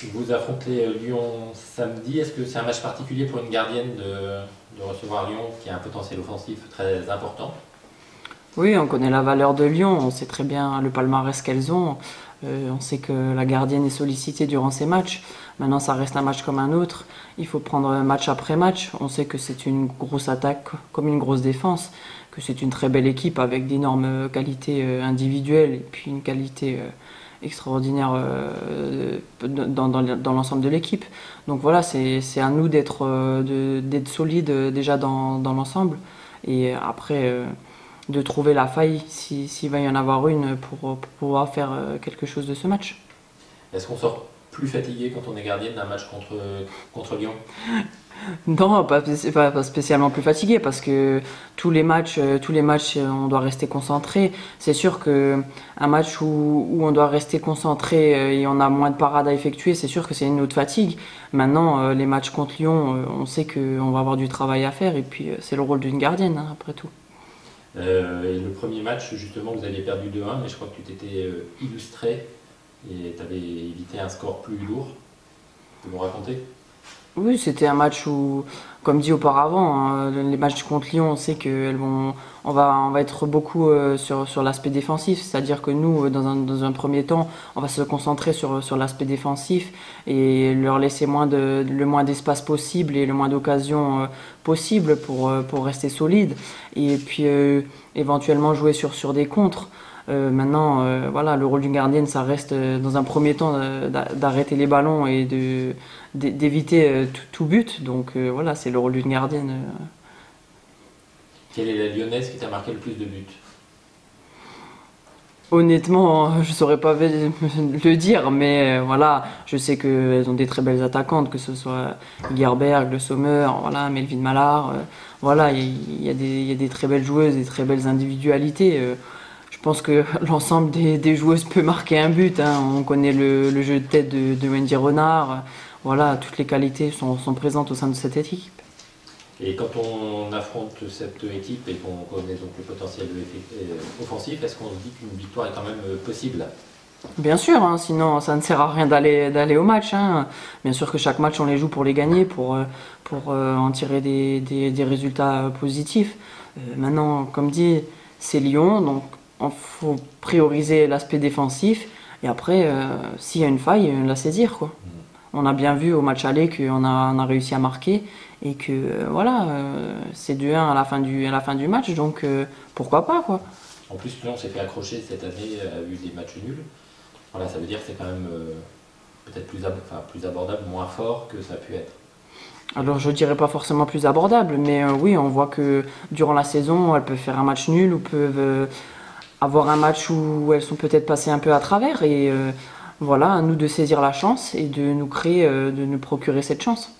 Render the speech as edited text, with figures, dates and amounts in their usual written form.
Vous affrontez Lyon samedi. Est-ce que c'est un match particulier pour une gardienne de recevoir Lyon qui a un potentiel offensif très important? Oui, on connaît la valeur de Lyon, on sait très bien le palmarès qu'elles ont. On sait que la gardienne est sollicitée durant ces matchs. Maintenant, ça reste un match comme un autre. Il faut prendre match après match. On sait que c'est une grosse attaque comme une grosse défense, que c'est une très belle équipe avec d'énormes qualités individuelles et puis une qualité extraordinaire dans l'ensemble de l'équipe. Donc voilà, c'est à nous d'être solides déjà dans l'ensemble. Et après, de trouver la faille s'il va y en avoir une pour pouvoir faire quelque chose de ce match. Est-ce qu'on sort plus fatigué quand on est gardienne d'un match contre Lyon? Non, pas spécialement plus fatigué parce que tous les matchs, on doit rester concentré. C'est sûr que un match où on doit rester concentré et on a moins de parades à effectuer, c'est sûr que c'est une autre fatigue. Maintenant, les matchs contre Lyon, on sait qu'on va avoir du travail à faire et puis c'est le rôle d'une gardienne, hein, après tout. Et le premier match, justement, vous aviez perdu 2-1, mais je crois que tu t'étais illustré et tu avais évité un score plus lourd. Tu peux nous raconter? Oui, c'était un match où, comme dit auparavant, hein, les matchs contre Lyon, on sait on va être beaucoup sur l'aspect défensif, c'est-à-dire que nous, dans un premier temps, on va se concentrer sur l'aspect défensif et leur laisser le moins d'espace possible et le moins d'occasions possible pour rester solide et puis éventuellement jouer sur des contres. Maintenant, voilà, le rôle d'une gardienne, ça reste dans un premier temps d'arrêter les ballons et d'éviter tout but. Donc voilà, c'est le rôle d'une gardienne. Quelle est la lyonnaise qui t'a marqué le plus de buts? Honnêtement, je saurais pas le dire, mais voilà, je sais qu'elles ont des très belles attaquantes, que ce soit Gerberg, Le Sommer, voilà, Melvin Mallard. Voilà, il y a des très belles joueuses, des très belles individualités. Je pense que l'ensemble des joueuses peut marquer un but, hein. On connaît le jeu de tête de Wendy Renard. Voilà, toutes les qualités sont présentes au sein de cette équipe. Et quand on affronte cette équipe et qu'on connaît donc le potentiel offensif, est-ce qu'on se dit qu'une victoire est quand même possible? Bien sûr, hein, sinon ça ne sert à rien d'aller au match, hein. Bien sûr que chaque match on les joue pour les gagner, pour en tirer des résultats positifs. Maintenant, comme dit, c'est Lyon, donc il faut prioriser l'aspect défensif et après, s'il y a une faille, la saisir, quoi. On a bien vu au match aller on a réussi à marquer et que voilà, c'est 2-1 à la fin du match, donc pourquoi pas, quoi. En plus, Lyon s'est fait accrocher cette année, a eu des matchs nuls. Voilà, ça veut dire que c'est quand même peut-être plus abordable, moins fort que ça a pu être. Alors je dirais pas forcément plus abordable, mais oui, on voit que durant la saison, elles peuvent faire un match nul ou peuvent avoir un match où elles sont peut-être passées un peu à travers et voilà, à nous de saisir la chance et de nous procurer cette chance.